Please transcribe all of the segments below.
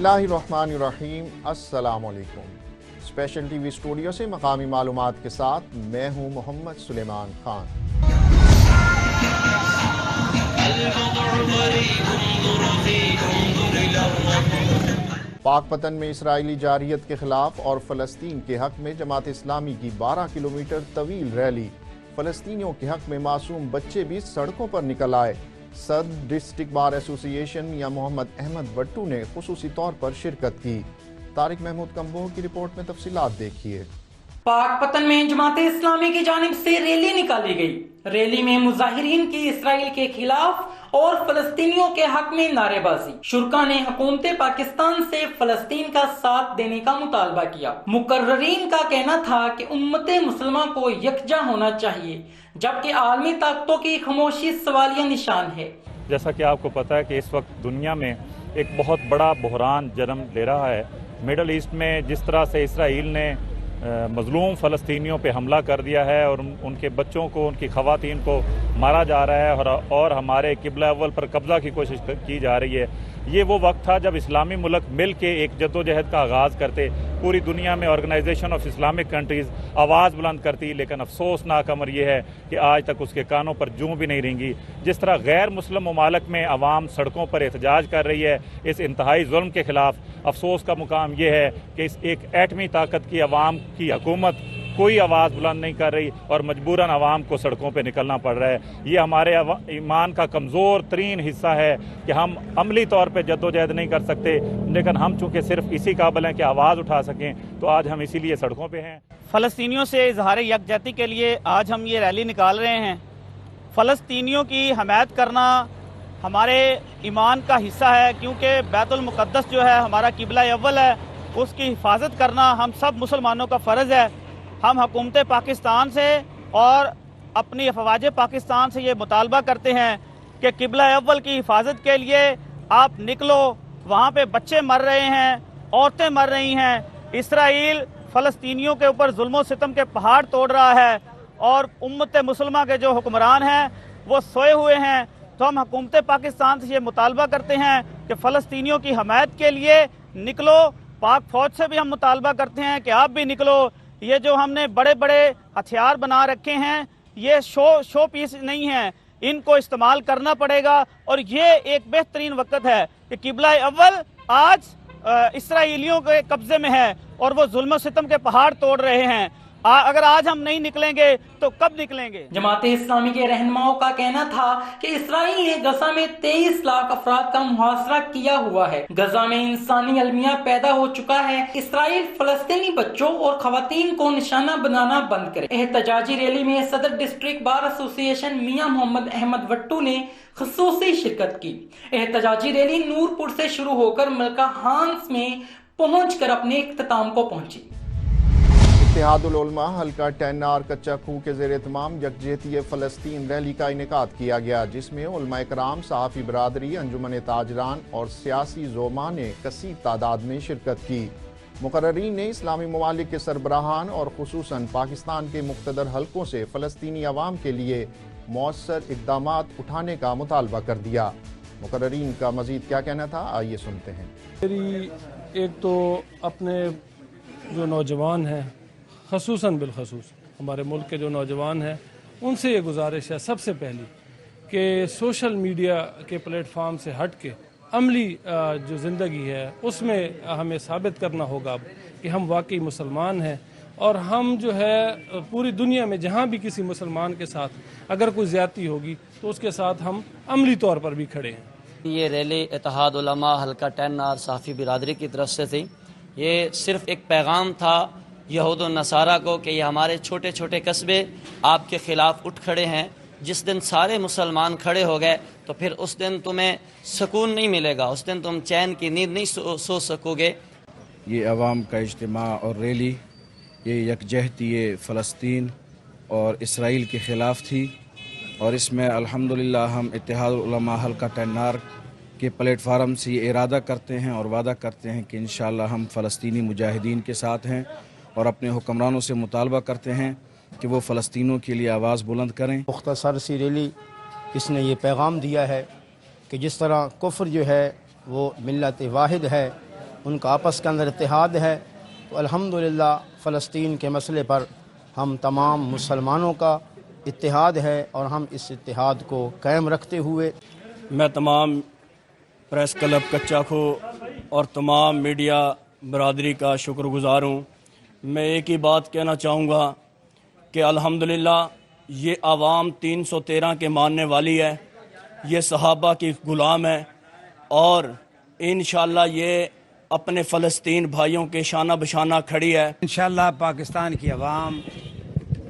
बिस्मिल्लाहिर्रहमानिर्रहीम। अस्सलाम वालेकुम। स्पेशल टीवी स्टूडियो से मकामी मालूमात के साथ मैं हूँ मोहम्मद सुलेमान खान। पाकपतन में इसराइली जारहियत के खिलाफ और फ़लस्तीन के हक़ में जमात इस्लामी की 12 किलोमीटर तवील रैली। फ़लस्तीनियों के हक़ में मासूम बच्चे भी सड़कों पर निकल आए। सदर डिस्ट्रिक्ट बार एसोसिएशन मियां मोहम्मद अहमद वट्टू ने खुसूसी तौर पर शिरकत की। तारिक महमूद कम्बोह की रिपोर्ट में तफसीलात देखिए। पाकपतन में जमात इस्लामी की जानिब से रैली निकाली गई। रैली में मुजाहिरीन की इसराइल के खिलाफ और फलस्तीनियों के हक में नारेबाजी। शुरका ने हुकूमत पाकिस्तान से फलस्तीन का साथ देने का मुतालबा किया। मुकर्ररीन का कहना था कि उम्मत मुसलमा को यकजा होना चाहिए, जबकि आलमी ताकतों की खामोशी सवालिया निशान है। जैसा कि आपको पता है कि इस वक्त दुनिया में एक बहुत बड़ा बहरान जन्म ले रहा है। मिडल ईस्ट में जिस तरह से इसराइल ने मजलूम फ़लस्तीनियों पे हमला कर दिया है और उनके बच्चों को, उनकी ख़वातीन को मारा जा रहा है और हमारे किबला अव्वल पर कब्ज़ा की कोशिश की जा रही है। ये वो वक्त था जब इस्लामी मुल्क मिल के एक जद्दोजहद का आगाज़ करते। पूरी दुनिया में ऑर्गेनाइजेशन ऑफ इस्लामिक कंट्रीज़ आवाज़ बुलंद करती, लेकिन अफसोसनाक अमर यह है कि आज तक उसके कानों पर जूं भी नहीं रेंगी। जिस तरह गैर मुस्लिम ममालिक में आवाम सड़कों पर एहतजाज कर रही है इस इंतहाई जुल्म के खिलाफ, अफसोस का मुकाम यह है कि इस एक एटमी ताकत की आवाम की हुकूमत कोई आवाज़ बुलंद नहीं कर रही और मजबूरन आवाम को सड़कों पे निकलना पड़ रहा है। ये हमारे ईमान का कमज़ोर तरीन हिस्सा है कि हम अमली तौर पे जद्दोजहद नहीं कर सकते, लेकिन हम चूँकि सिर्फ इसी काबिल हैं कि आवाज़ उठा सकें, तो आज हम इसीलिए सड़कों पे हैं। फ़लस्तीनियों से इजहार यकजहती के लिए आज हम ये रैली निकाल रहे हैं। फ़लस्तीनियों की हमायत करना हमारे ईमान का हिस्सा है, क्योंकि बैतुल मुक़द्दस जो है हमारा किबला अव्वल है, उसकी हिफाजत करना हम सब मुसलमानों का फ़र्ज़ है। हम हुकूमत पाकिस्तान से और अपनी अफवाज पाकिस्तान से ये मुतालबा करते हैं कि किबला अव्वल की हिफाजत के लिए आप निकलो। वहाँ पे बच्चे मर रहे हैं, औरतें मर रही हैं। इसराइल फ़लस्तीनियों के ऊपर जुल्म सितम के पहाड़ तोड़ रहा है और उम्मत मुसलमा के जो हुक्मरान हैं वो सोए हुए हैं। तो हम हुकूमत पाकिस्तान से ये मुतालबा करते हैं कि फ़लस्तीनियों की हमायत के लिए निकलो। पाक फौज से भी हम मुतालबा करते हैं कि आप भी निकलो। ये जो हमने बड़े बड़े हथियार बना रखे हैं ये शो पीस नहीं है, इनको इस्तेमाल करना पड़ेगा। और ये एक बेहतरीन वक्त है कि किबला अव्वल आज इसराइलियों के कब्जे में है और वो जुल्म सितम के पहाड़ तोड़ रहे हैं। अगर आज हम नहीं निकलेंगे तो कब निकलेंगे? जमात इस्लामी के रहनुमाओं का कहना था कि इसराइल ने गजा में 23 लाख अफराद का मुहासरा किया हुआ है। गजा में इंसानी अलमिया पैदा हो चुका है। इसराइल फलस्तीनी बच्चों और खवातीन को निशाना बनाना बंद करे। एहतजाजी रैली में सदर डिस्ट्रिक्ट बार एसोसिएशन मियां मोहम्मद अहमद वट्टू ने खुसूसी शिरकत की। एहतजाजी रैली नूरपुर से शुरू होकर मलका हांस में पहुंचकर अपने इख्तिताम को पहुंची। इत्तेहादुल उलमा हल्का टैनार कच्चा खूह के ज़ेर एहतमाम यकजहती फ़लस्तीन रैली का इनेकाद किया गया, जिसमें उलमा इकराम, सहाफ़ी बरादरी, अंजुमन ताजरान और सियासी ज़ोमा ने कसीर तादाद में शिरकत की। मुकर्ररीन ने इस्लामी ममालिक के सरबराहान और खुसूसन पाकिस्तान के मुख्तदर हल्कों से फ़लस्तीनी अवाम के लिए मौसर इक़दामात उठाने का मुतालबा कर दिया। मुकर्ररीन का मज़ीद क्या कहना था, आइए सुनते हैं। मेरी एक तो अपने जो नौजवान हैं, खसूसन बिलखसूस हमारे मुल्क के जो नौजवान हैं, उनसे ये गुजारिश है सबसे पहली कि सोशल मीडिया के प्लेटफार्म से हट के अमली जो ज़िंदगी है उसमें हमें साबित करना होगा कि हम वाकई मुसलमान हैं और हम जो है पूरी दुनिया में जहाँ भी किसी मुसलमान के साथ अगर कोई ज़्यादती होगी तो उसके साथ हम अमली तौर पर भी खड़े हैं। ये रैली इत्तेहाद उलमा हल्का टैनार सहाफ़ी बिरादरी की तरफ से थी। ये सिर्फ एक पैगाम था यहूद और नसारा को कि ये हमारे छोटे छोटे कस्बे आपके ख़िलाफ़ उठ खड़े हैं। जिस दिन सारे मुसलमान खड़े हो गए तो फिर उस दिन तुम्हें सुकून नहीं मिलेगा, उस दिन तुम चैन की नींद नहीं सो सकोगे। ये अवाम का इज्तिमा और रैली ये यकजहती फ़लस्तीन और इसराइल के ख़िलाफ़ थी और इसमें अल्हम्दुलिल्लाह हम इत्तेहाद उलमा हल्का टैनार के प्लेटफार्म से ये इरादा करते हैं और वादा करते हैं कि इंशाअल्लाह हम फ़लस्तीनी मुजाहिदीन के साथ हैं और अपने हुक्मरानों से मुतालबा करते हैं कि वो फ़लस्तीनों के लिए आवाज़ बुलंद करें। मुख्तसर सी रैली इसने ये पैगाम दिया है कि जिस तरह कुफ्र जो है वो मिल्लत वाहिद है ان کا آپس کے اندر اتحاد ہے. تو الحمدللہ فلسطین کے مسئلے پر ہم تمام مسلمانوں کا اتحاد ہے اور ہم اس اتحاد کو قائم رکھتے ہوئے میں تمام پریس کلب کچا کھو اور تمام میڈیا برادری کا شکر گزار ہوں. میں ایک ہی بات کہنا چاہوں گا کہ الحمدللہ یہ عوام 313 کے ماننے والی ہے, یہ صحابہ کی غلام ہے, اور انشاءاللہ یہ اپنے فلسطین بھائیوں کے شانہ بشانہ کھڑی ہے. انشاءاللہ پاکستان کی عوام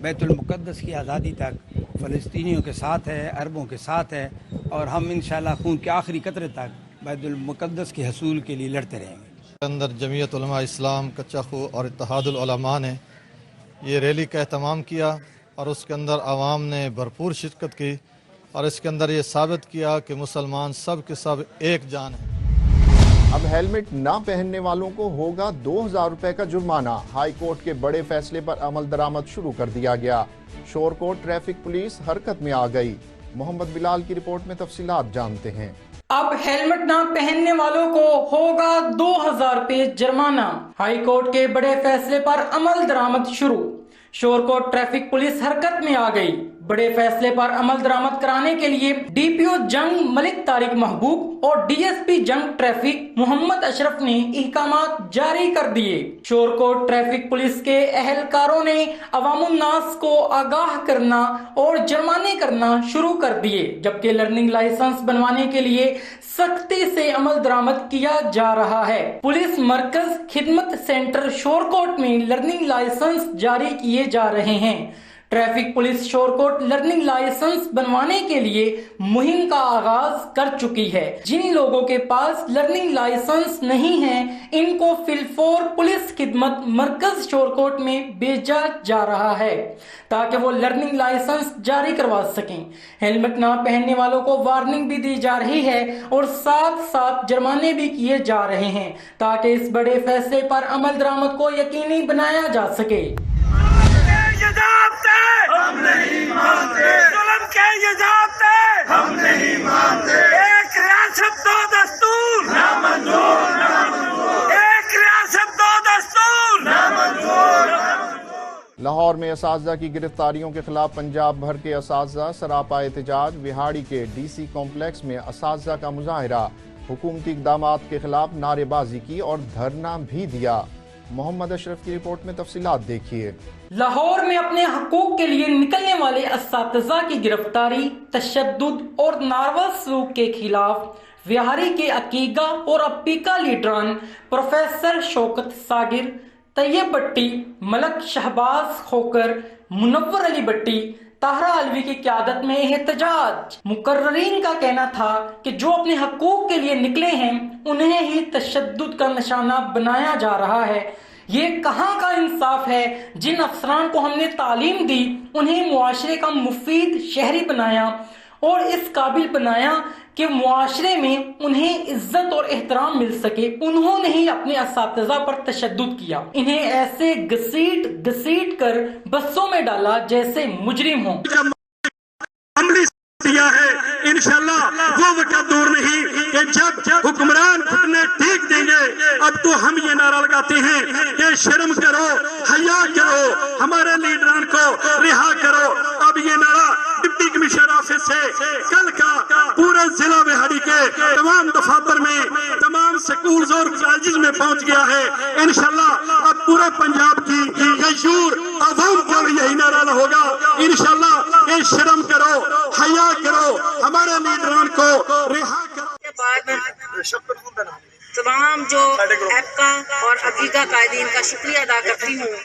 بیت المقدس کی آزادی تک فلسطینیوں کے ساتھ ہے, عربوں کے ساتھ ہے, اور ہم انشاءاللہ خون کے آخری قطرے تک بیت المقدس کے حصول کے لیے لڑتے رہیں گے. اندر جمعیت علماء اسلام کچا خو اور اتحاد العلماء نے یہ ریلی کا اہتمام کیا اور اس کے اندر عوام نے بھرپور شرکت کی, اور اس کے اندر یہ ثابت کیا کہ مسلمان سب کے سب ایک جان ہیں. اب ہیلمٹ نہ پہننے والوں کو ہوگا 2000 روپے کا جرمانہ. ہائی کورٹ کے بڑے فیصلے پر عمل درآمد شروع کر دیا گیا. شورکوٹ ٹریفک پولیس حرکت میں آ گئی. محمد بلال کی رپورٹ میں تفصیلات جانتے ہیں. اب ہیلمٹ نہ پہننے والوں کو ہوگا 2000 روپے جرمانہ. ہائی کورٹ کے بڑے فیصلے پر عمل درآمد شروع. شورکوٹ ٹریفک پولیس حرکت میں آ گئی. بڑے فیصلے پر عمل درآمد کرانے کے لیے ڈی پی او جنگ ملک طارق محبوب اور ڈی ایس پی جنگ ٹریفک محمد اشرف نے احکامات جاری کر دیے. شورکوٹ ٹریفک پولیس کے اہلکاروں نے عوام الناس کو آگاہ کرنا اور جرمانے کرنا شروع کر دیے, جبکہ لرننگ لائسنس بنوانے کے لیے سختی سے عمل درآمد کیا جا رہا ہے. پولیس مرکز خدمت سینٹر شورکوٹ میں لرننگ لائسنس جاری کیے جا رہے ہیں. Traffic police Shorkot learning licence بنوانے کے لیے مہم کا آغاز کر چکی ہے. جن لوگوں کے پاس لرننگ لائسنس نہیں ہے ان کو فی الفور پولیس خدمت مرکز شورکوٹ میں بھیجا جا رہا ہے تاکہ وہ لرننگ لائسنس جاری کروا سکیں. ہیلمٹ نہ پہننے والوں کو وارننگ بھی دی جا رہی ہے اور ساتھ ساتھ جرمانے بھی کیے جا رہے ہیں تاکہ اس بڑے فیصلے پر عمل درآمد کو یقینی بنایا جا سکے. ہم نہیں مانتے ظلم کے یہ ضابطے ہم نہیں مانتے. ایک ریاست دو دستور نہ منظور, نہ منظور. ایک ریاست دو دستور نہ منظور. لاہور میں اساتذہ کی گرفتاریوں کے خلاف پنجاب بھر کے اساتذہ سراپا احتجاج. وہاڑی کے ڈی سی کمپلیکس میں اساتذہ کا مظاہرہ. حکومتی اقدامات کے خلاف نعرے بازی کی اور دھرنا بھی دیا. محمد اشرف کی رپورٹ میں تفصیلات دیکھیے. لاہور میں اپنے حقوق کے لیے نکلنے والے اساتذہ کی گرفتاری, تشدد اور ناروا سلوک کے خلاف وہاڑی کے عقیقہ اور اپیکا لیڈران پروفیسر شوکت ساگر, طیب بٹی, ملک شہباز کھوکر, منور علی بٹی, طاہرہ علوی کی قیادت میں احتجاج. مقررین کا کہنا تھا کہ جو اپنے حقوق کے لیے نکلے ہیں انہیں ہی تشدد کا نشانہ بنایا جا رہا ہے. یہ کہاں کا انصاف ہے؟ جن افسران کو ہم نے تعلیم دی انہیں معاشرے کا مفید شہری بنایا اور اس قابل بنایا کہ معاشرے میں انہیں عزت اور احترام مل سکے, انہوں نے ہی اپنے اساتذہ پر تشدد کیا. انہیں ایسے گھسیٹ کر بسوں میں ڈالا جیسے مجرم ہوں. انشاءاللہ وہ وقت دور نہیں کہ جب حکمران اپنے ٹھیک دیں گے. اب تو ہم یہ نعرہ لگاتے ہیں کہ شرم کرو, حیا کرو, ہمارے لیڈران کو رہا کرو. اب یہ نعرہ ڈپٹی کمشنر آفس سے کل کا پورے ضلع وہاڑی کے تمام دفاتر میں, تمام سکولز اور کالجز میں پہنچ گیا ہے. انشاءاللہ اب پورے پنجاب کی غیور عوام کو یہی نعرہ ہوگا انشاءاللہ کہ شرم کرو, حیا کرو, ہمارے لیڈران کو رہا کرو. تمام جو ایپکا اور عقیقہ قائدین کا شکریہ ادا کرتی ہوں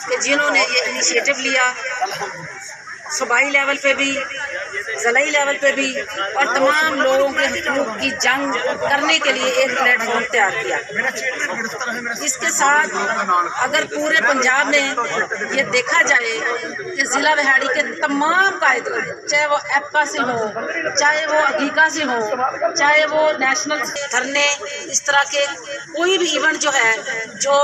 کہ جنہوں نے یہ انیشیٹو لیا, صوبائی لیول پہ بھی, ضلعی لیول پہ بھی, اور تمام لوگوں کے حقوق کی جنگ کرنے کے لیے ایک پلیٹ فارم تیار کیا. اس کے ساتھ اگر پورے پنجاب میں یہ دیکھا جائے کہ ضلع وہاڑی کے تمام قائدین, چاہے وہ ایپکا سے ہو, چاہے وہ عقیقہ سے ہو, چاہے وہ نیشنل دھرنے, اس طرح کے کوئی بھی ایونٹ جو ہے جو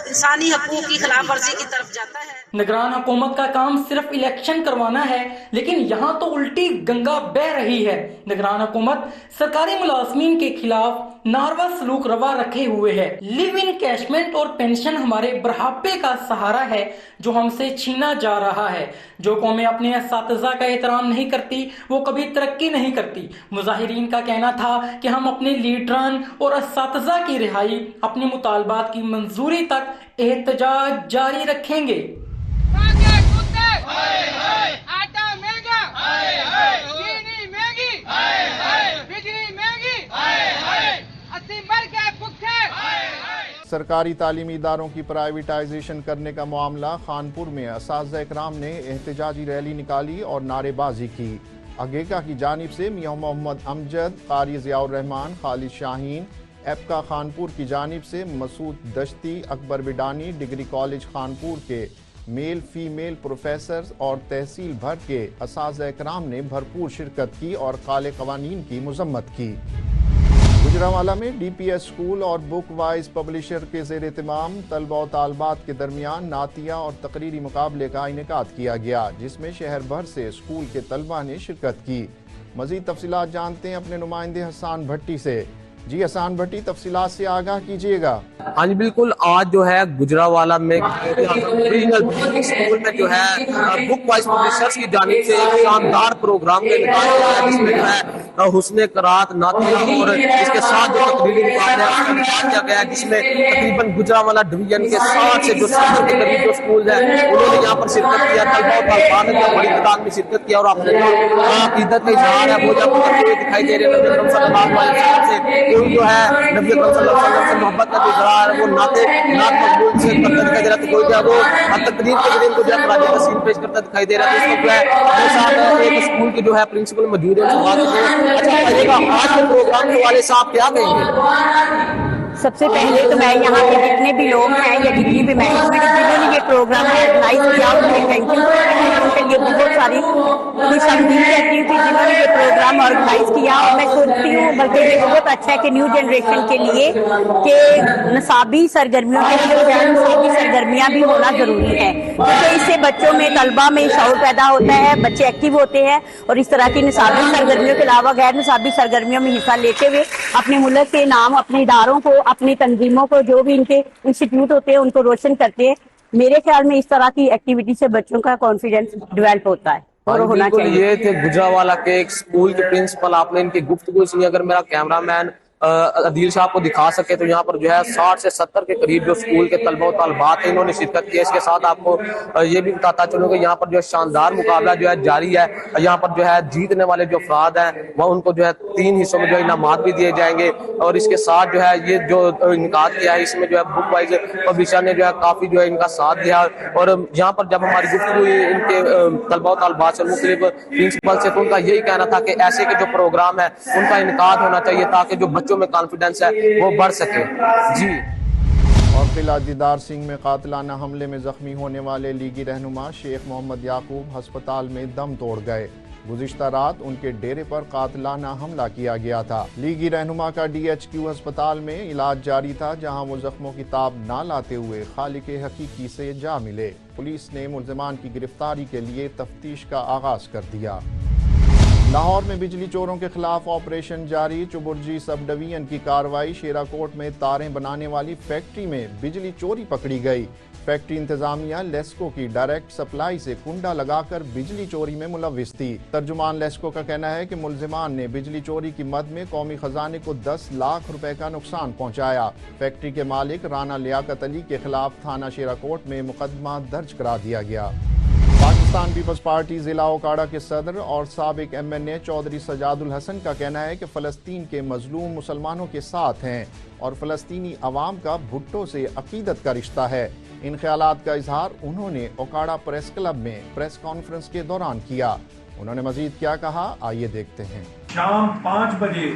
انسانی حقوق کی خلاف ورزی کی طرف جاتا ہے. نگران حکومت کا کام صرف الیکشن کروانا ہے, لیکن یہاں تو الٹی गंगा बह रही है। निगरान हुकूमत सरकारी मुलाजमीन के खिलाफ नारवा सलूक रवा रखे हुए है। लिव इन कैशमेंट और पेंशन हमारे बुढ़ापे का सहारा है जो हमसे छीना जा रहा है। जो कौमें अपने असातिज़ा का एहतराम नहीं करती वो कभी तरक्की नहीं करती। मुजाहिरीन का कहना था कि हम अपने लीडरान और असातिज़ा की रिहाई, अपने मुतालबात की मंजूरी तक एहतजाज जारी रखेंगे। आटा महंगा, चीनी महंगी, बिजली महंगी, अस्सी मर गए भूखे। सरकारी तालीमी इदारों की प्राइवेटाइजेशन करने का मामला खानपुर में असातिज़ा इकराम ने एहतजाजी रैली निकाली और नारेबाजी की। अगेका की जानिब से मियां मोहम्मद अमजद, कारी ज़ियाउर रहमान, खालिद शाहीन, एपका खानपुर की जानिब से मसूद दश्ती, अकबर बिडानी, डिग्री कॉलेज खानपुर के मेल फीमेल प्रोफेसर्स और तहसील भर के असातिज़ा इकराम ने भरपूर शिरकत की और काले क़वानीन की मज़म्मत की। गुजरांवाला में DPS स्कूल और बुक वाइज पब्लिशर के ज़ेर एहतमाम तलबा और तालबात के दरमियान नातिया और तकरीरी मुकाबले का इनेकाद किया गया, जिसमें शहर भर से स्कूल के तलबा ने शिरकत की। मज़ीद तफसीलात जानते हैं अपने नुमाइंदे हसान भट्टी से। जी हसान भट्टी, तफसीलात से आगाह कीजिएगा। हाँ जी बिल्कुल, आज जो है गुजरांवाला में स्कूल में जो है बुक वाइज पब्लिशर्स की जानिब से एक शानदार प्रोग्राम का इनेकाद किया है, जिसमें जो है हुस्ने करात, नातिया और इसके साथ जो तकरीरी मुकाबले किया गया है, जिसमें तकरीबन गुजरांवाला डिवीजन के 60 से जो 70 के करीब जो स्कूल है उन्होंने यहाँ पर शिरकत किया। तलबा और तालिबात ने बड़ी तादाद में शिरकत किया और अपने जो अकीदत का इजहार है वो जब करते हुए दिखाई दे रहे हैं। जो है नबी अकरम सल्लल्लाहु अलैहि वसल्लम से मोहब्बत का जो इजहार है वो नात मकबूल से करता दिखाई दे रहा है। तो कोई जो है वो तकरीर के दिन को जो है राजा तस्वीर पेश करता दिखाई दे रहा है। तो इस वक्त जो है मेरे साथ एक स्कूल के जो है प्रिंसिपल मौजूद है, उनसे बात करते हैं। अच्छा बताइएगा, आज के प्रोग्राम के हवाले से आप क्या कहेंगे? सबसे पहले तो मैं यहाँ के जितने भी लोग हैं या जितनी भी मैनेजमेंट जिन्होंने ये प्रोग्राम ऑर्गेनाइज किया उनके थैंक यू। उनके लिए बहुत सारी खुशआमदीद कहती हूँ कि जिन्होंने ये प्रोग्राम ऑर्गेनाइज किया। और मैं सोचती हूँ बल्कि ये बहुत अच्छा है कि न्यू जनरेशन के लिए कि नसाबी सरगर्मियों के लिए नसाबी सरगर्मियाँ भी होना जरूरी है, क्योंकि इससे बच्चों में तलबा में शऊर पैदा होता है, बच्चे एक्टिव होते हैं और इस तरह की नसाबी सरगर्मियों के अलावा गैर नसाबी सरगर्मियों में हिस्सा लेते हुए अपने मुल्क के नाम, अपने इदारों को, अपनी तंजीमों को, जो भी इनके इंस्टीट्यूट होते हैं उनको रोशन करते हैं। मेरे ख्याल में इस तरह की एक्टिविटी से बच्चों का कॉन्फिडेंस डेवलप होता है और होना चाहिए। ये थे गुजरांवाला के एक स्कूल के प्रिंसिपल, आपने इनकी गुफ्तगू सुनी। अगर मेरा कैमरामैन अदील साहब को दिखा सके तो यहाँ पर जो है 60 से 70 के करीब जो स्कूल के तलबा और तालिबात हैं इन्होंने शिरकत की है। इसके साथ आपको ये भी बताता चलूँ कि यहाँ पर जो है शानदार मुकाबला जो है जारी है। यहाँ पर जो है जीतने वाले जो अफराद हैं वह उनको जो है 3 हिस्सों में जो इनामात भी दिए जाएंगे। और इसके साथ जो है ये जो इनकाद किया है इसमें जो है बुक वाइज पब्लिशर ने जो है काफी जो है इनका साथ दिया। और यहाँ पर जब हमारी गुफ्तगू हुई इनके तलबा और तालिबात से मुख्तलिफ प्रिंसिपल से, तो उनका यही कहना था कि ऐसे के जो प्रोग्राम है उनका इनकाद होना चाहिए ताकि जो बच्चों में कॉन्फिडेंस है वो बढ़ सके। जी। और किला दीदार सिंह में कातिलाना हमले में जख्मी होने वाले लीगी रहनुमा शेख मोहम्मद याकूब अस्पताल में दम तोड़ गए। गुज़िश्ता रात उनके डेरे पर कातिलाना हमला किया गया था। लीगी रहनुमा का DHQ अस्पताल में इलाज जारी था, जहां वो जख्मों की ताब ना लाते हुए खालिक हकीकी से जा मिले। पुलिस ने मुल्ज़िमान की गिरफ्तारी के लिए तफ्तीश का आगाज कर दिया। लाहौर में बिजली चोरों के खिलाफ ऑपरेशन जारी। चुबुर्जी सब डिवीजन की कार्रवाई। शेराकोट में तारें बनाने वाली फैक्ट्री में बिजली चोरी पकड़ी गई। फैक्ट्री इंतजामिया लेस्को की डायरेक्ट सप्लाई से कुंडा लगाकर बिजली चोरी में मुलव्विस थी। तर्जुमान लेस्को का कहना है कि मुल्जिमान ने बिजली चोरी की मद में कौमी खजाने को 10 लाख रुपए का नुकसान पहुंचाया। फैक्ट्री के मालिक राना लियाकत अली के खिलाफ थाना शेराकोट में मुकदमा दर्ज करा दिया गया। पाकिस्तान पीपल्स पार्टी जिला ओकाड़ा के सदर और साबिक MNA चौधरी सजादुल हसन का कहना है कि फ़लस्तीन के मजलूम मुसलमानों के साथ हैं और फ़लस्तीनी अवाम का भुट्टो से अकीदत का रिश्ता है। इन ख्यालात का इजहार उन्होंने ओकाड़ा प्रेस क्लब में प्रेस कॉन्फ्रेंस के दौरान किया। उन्होंने मजीद क्या कहा, आइए देखते हैं। शाम 5 बजे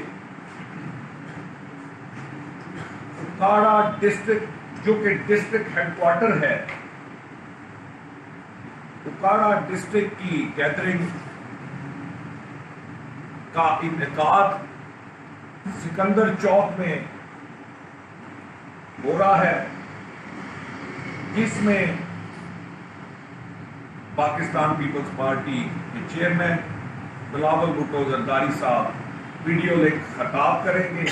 ओकाड़ा डिस्ट्रिक्ट, जो कि डिस्ट्रिक्ट हेडक्वार्टर है, ओकाड़ा डिस्ट्रिक्ट की गैदरिंग का इनेकाद सिकंदर चौक में हो रहा है, जिसमें पाकिस्तान पीपल्स पार्टी के चेयरमैन बिलावल भुट्टो जरदारी साहब वीडियो लिंक खिताब करेंगे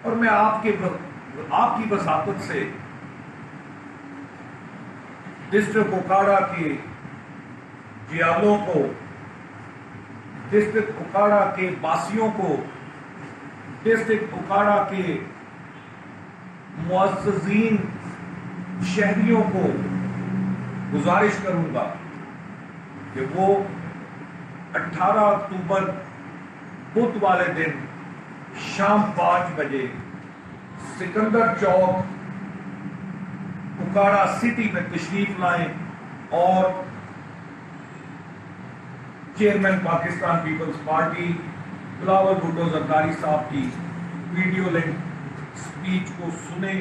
और मैं आपकी वसातत से डिस्ट्रिक्ट कुपवाड़ा के जियालों को, डिस्ट्रिक्ट कुपवाड़ा के वासियों को, डिस्ट्रिक्ट कुपवाड़ा के मुअज़्ज़िज़ीन शहरियों को गुजारिश करूंगा कि वो 18 अक्टूबर बुध वाले दिन शाम 5 बजे सिकंदर चौक कुपवाड़ा सिटी में तशरीफ लाएं और चेयरमैन पाकिस्तान पीपल्स पार्टी बिलावल भुट्टो जरदारी साहब की वीडियो लिंक स्पीच को सुने।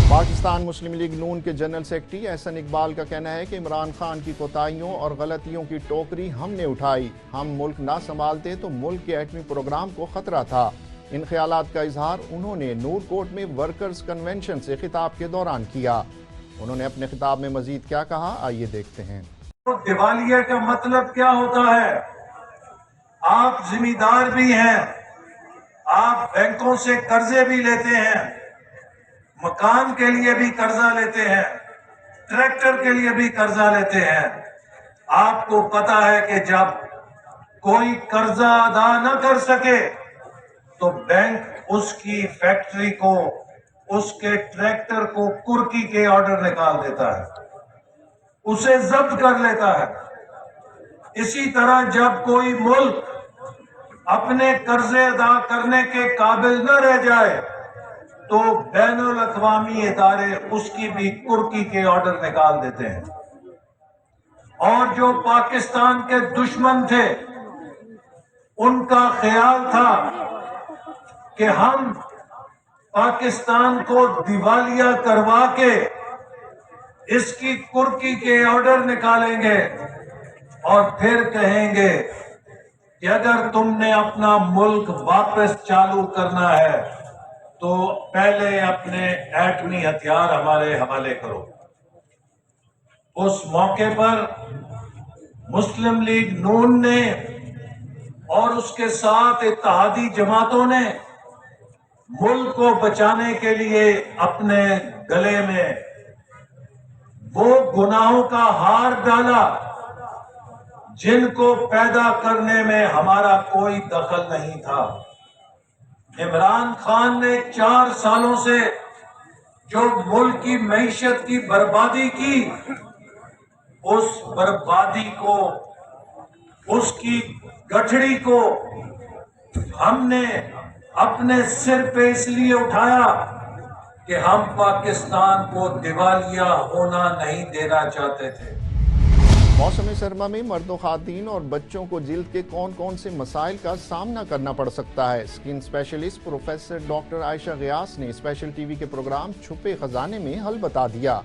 पाकिस्तान मुस्लिम लीग नून के जनरल सेक्रेटरी एहसन इकबाल का कहना है कि इमरान खान की कोताहियों और गलतियों की टोकरी हमने उठाई। हम मुल्क ना संभालते तो मुल्क के एटमी प्रोग्राम को खतरा था। इन ख्यालात का इजहार उन्होंने नूरकोट में वर्कर्स कन्वेंशन से खिताब के दौरान किया। उन्होंने अपने खिताब में मजीद क्या कहा, आइए देखते हैं। तो दिवालिया का मतलब क्या होता है? आप जिम्मेदार भी हैं, आप बैंकों से कर्जे भी लेते हैं, मकान के लिए भी कर्जा लेते हैं, ट्रैक्टर के लिए भी कर्जा लेते हैं। आपको पता है कि जब कोई कर्जा अदा न कर सके तो बैंक उसकी फैक्ट्री को, उसके ट्रैक्टर को कुर्की के ऑर्डर निकाल देता है, उसे जब्त कर लेता है। इसी तरह जब कोई मुल्क अपने कर्जे अदा करने के काबिल न रह जाए तो बैनुल अक़वामी इदारे उसकी भी कुर्की के ऑर्डर निकाल देते हैं। और जो पाकिस्तान के दुश्मन थे उनका ख्याल था कि हम पाकिस्तान को दिवालिया करवा के इसकी कुर्की के ऑर्डर निकालेंगे और फिर कहेंगे कि अगर तुमने अपना मुल्क वापस चालू करना है तो पहले अपने एटमी हथियार हमारे हवाले करो। उस मौके पर मुस्लिम लीग नून ने और उसके साथ इत्तेहादी जमातों ने मुल्क को बचाने के लिए अपने गले में वो गुनाहों का हार डाला जिनको पैदा करने में हमारा कोई दखल नहीं था। इमरान खान ने 4 सालों से जो मुल्क की मईशत की बर्बादी की, उस बर्बादी को, उसकी गठड़ी को हमने अपने सिर पे इसलिए उठाया कि हम पाकिस्तान को दिवालिया होना नहीं देना चाहते थे। मौसम सरमा में मर्दों, खातीन और बच्चों को जिल्द के कौन कौन से मसाइल का सामना करना पड़ सकता है, skin specialist professor doctor Ayesha Geass ने स्पेशल टीवी के प्रोग्राम छुपे खजाने में हल बता दिया।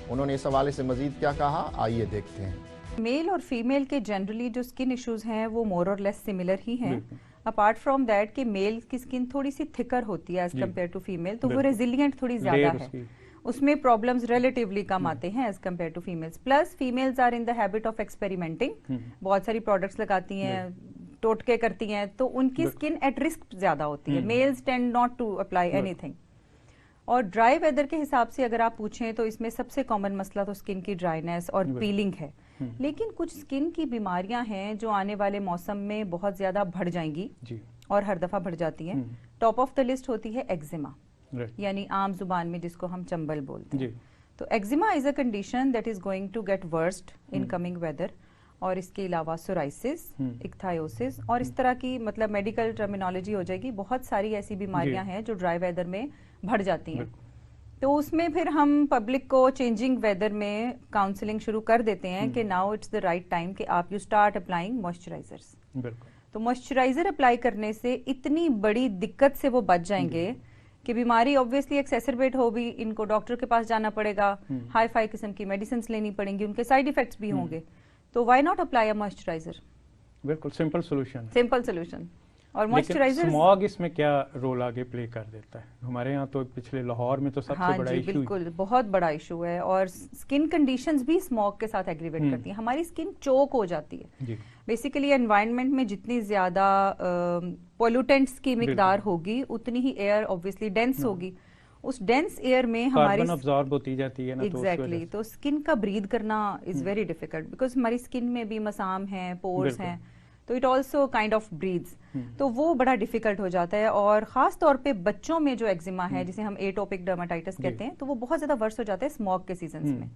उन्होंने इस हवाले से मजीद क्या कहा, आइए देखते हैं। मेल और फीमेल के जनरली जो स्किन इश्यूज हैं वो मोर और लेस सिमिलर ही हैं। अपार्ट फ्रॉम दैट कि मेल की स्किन थोड़ी सी थिकर होती है एज कम्पेयर टू फीमेल, तो वो रेजिलियंट थोड़ी ज्यादा है, उसमें प्रॉब्लम्स रिलेटिवली कम आते हैं as compare to females. Plus females are in the habit of experimenting, बहुत सारी प्रोडक्ट्स लगाती हैं, टोटके करती हैं, तो उनकी स्किन एट रिस्क ज्यादा होती है। Males tend not to apply anything. और ड्राई वेदर के हिसाब से अगर आप पूछें तो इसमें सबसे कॉमन मसला तो स्किन की ड्राइनेस और पीलिंग है। लेकिन कुछ स्किन की बीमारियां हैं जो आने वाले मौसम में बहुत ज्यादा बढ़ जाएंगी और हर दफा बढ़ जाती हैं। टॉप ऑफ द लिस्ट होती है एक्जिमा, यानी आम जुबान में जिसको हम चंबल बोलते हैं। तो eczema is a condition that is going to get worst in coming weather. और इसके अलावा सोराइसिस, इक्थायोसिस और इस तरह की मतलब मेडिकल टर्मिनोलॉजी हो जाएगी। बहुत सारी ऐसी बीमारियां हैं जो ड्राई वेदर में बढ़ जाती हैं। तो उसमें फिर हम पब्लिक को चेंजिंग वेदर में काउंसलिंग शुरू कर देते हैं कि now it's the right time कि आप यू स्टार्ट अप्लाइंग मॉइस्चराइजर्स। तो मॉइस्चराइजर अप्लाई करने से इतनी बड़ी दिक्कत से वो बच जाएंगे कि बीमारी ऑब्वियसली एक्सेसरबेट हो भी, इनको डॉक्टर के पास जाना पड़ेगा, हाई फाई किस्म की मेडिसिन लेनी पड़ेंगी, उनके साइड इफेक्ट्स भी होंगे। तो why not apply a moisturiser? बिल्कुल सिंपल सोल्यूशन। Simple solution. اور لیکن مائسچرائزر اسموگ اس میں کیا رول آگے پلے کر دیتا ہے؟ ہمارے یہاں تو پچھلے لاہور میں تو سب سے بڑا ایشو بالکل بہت بڑا ایشو ہے, اور اسکن کنڈیشنز بھی اسموگ کے ساتھ ایگریویٹ کرتی ہیں. ہماری اسکن چوک ہو جاتی ہے بیسیکلی. انوائرمنٹ میں جتنی زیادہ پولوٹنٹس کی مقدار ہوگی اتنی ہی ایئر آبویسلی ڈینس ہوگی. اس ڈینس ایئر میں ہماری کاربن ابزارب ہوتی جاتی ہے نا, ایگزیکٹلی, تو اسکن کا بریتھ کرنا از ویری ڈیفیکلٹ بیکاز ہماری اسکن میں بھی مسام ہیں, پورس ہیں, تو اٹ آلسو کائنڈ آف بریدز, تو وہ بڑا ڈیفیکلٹ ہو جاتا ہے. اور خاص طور پہ بچوں میں جو ایگزیما ہے جسے ہم ایٹوپک ڈرماٹائٹس کہتے ہیں, تو وہ بہت زیادہ ورس ہو جاتا ہے اسموگ کے سیزنز میں.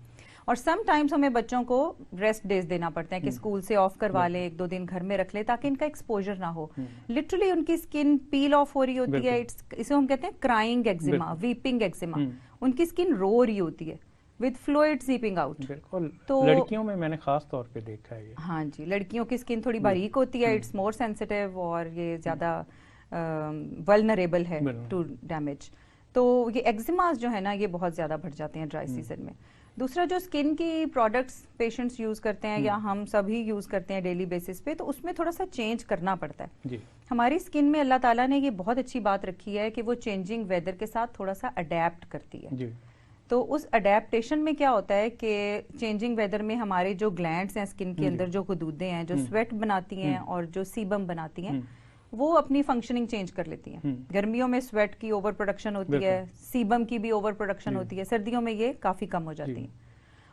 اور سم ٹائمز ہمیں بچوں کو ریسٹ ڈیز دینا پڑتا ہے کہ اسکول سے آف کروا لیں, 1-2 دن گھر میں رکھ لیں تاکہ ان کا ایکسپوجر نہ ہو. لٹرلی ان کی اسکن پیل آف ہو رہی ہوتی ہے, اسے ہم کہتے ہیں کرائنگ ایگزیما, ویپنگ ایگزیما. ان کی اسکن رو رہی ہوتی ہے with fluid seeping out. تو لڑکیوں میں نے خاص طور پہ دیکھا ہے. ہاں جی, لڑکیوں کی اسکن تھوڑی باریک ہوتی ہے, اٹس مور سینسٹیو, اور یہ زیادہ ولنریبل ہے ٹو ڈیمیج. تو یہ ایگزیماز جو ہے نا یہ بہت زیادہ بڑھ جاتے ہیں ڈرائی سیزن میں. دوسرا جو اسکن کی پروڈکٹس پیشنٹس یوز کرتے ہیں یا ہم سبھی یوز کرتے ہیں ڈیلی بیسس پہ, تو اس میں تھوڑا سا چینج کرنا پڑتا ہے. ہماری اسکن میں اللہ تعالیٰ نے یہ بہت اچھی بات رکھی ہے کہ وہ چینجنگ ویدر کے ساتھ تھوڑا سا اڈیپٹ کرتی ہے. تو اس اڈیپٹیشن میں کیا ہوتا ہے کہ چینجنگ ویدر میں ہمارے جو گلینڈز ہیں اسکن کے اندر, جو غدودیں ہیں جو سویٹ بناتی ہیں اور جو سیبم بناتی ہیں, وہ اپنی فنکشننگ چینج کر لیتی ہیں. گرمیوں میں سویٹ کی اوور پروڈکشن ہوتی ہے, سیبم کی بھی اوور پروڈکشن ہوتی ہے, سردیوں میں یہ کافی کم ہو جاتی ہیں,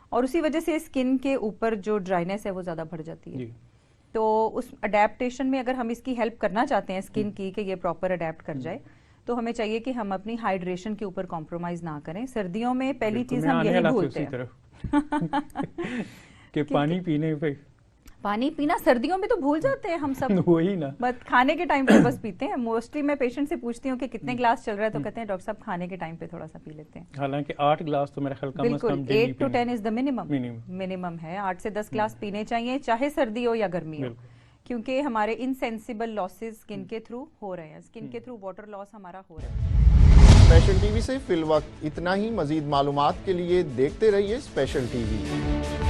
اور اسی وجہ سے اسکن کے اوپر جو ڈرائینس ہے وہ زیادہ بڑھ جاتی ہے. تو اس اڈیپٹیشن میں اگر ہم اس کی ہیلپ کرنا چاہتے ہیں اسکن کی کہ یہ پراپر اڈیپٹ کر جائے, تو ہمیں چاہیے کہ ہم اپنی ہائیڈریشن کے اوپر کمپرومائز نہ کریں. سردیوں میں پہلی چیز ہم یہی بھولتے ہیں کہ پانی پینا سردیوں میں تو بھول جاتے ہیں ہم سب, وہی نا, بس کھانے کے ٹائم پہ بس پیتے ہیں. موسٹلی میں پیشنٹ سے پوچھتی ہوں کہ کتنے گلاس چل رہا ہے, تو کہتے ہیں ڈاکٹر صاحب کھانے کے ٹائم پہ تھوڑا سا پی لیتے ہیں. حالانکہ 8 گلاس تو میرا خیال کم از کم 8 to 10 از دا منیمم ہے. 8 سے 10 گلاس پینے چاہیے, چاہے سردی ہو یا گرمی ہو, کیونکہ ہمارے انسینسیبل لاسز اسکن کے تھرو ہو رہے ہیں. اسکن کے تھرو واٹر لاس ہمارا ہو رہا ہے. اسپیشل ٹی وی سے فی الوقت اتنا ہی. مزید معلومات کے لیے دیکھتے رہیے اسپیشل ٹی وی.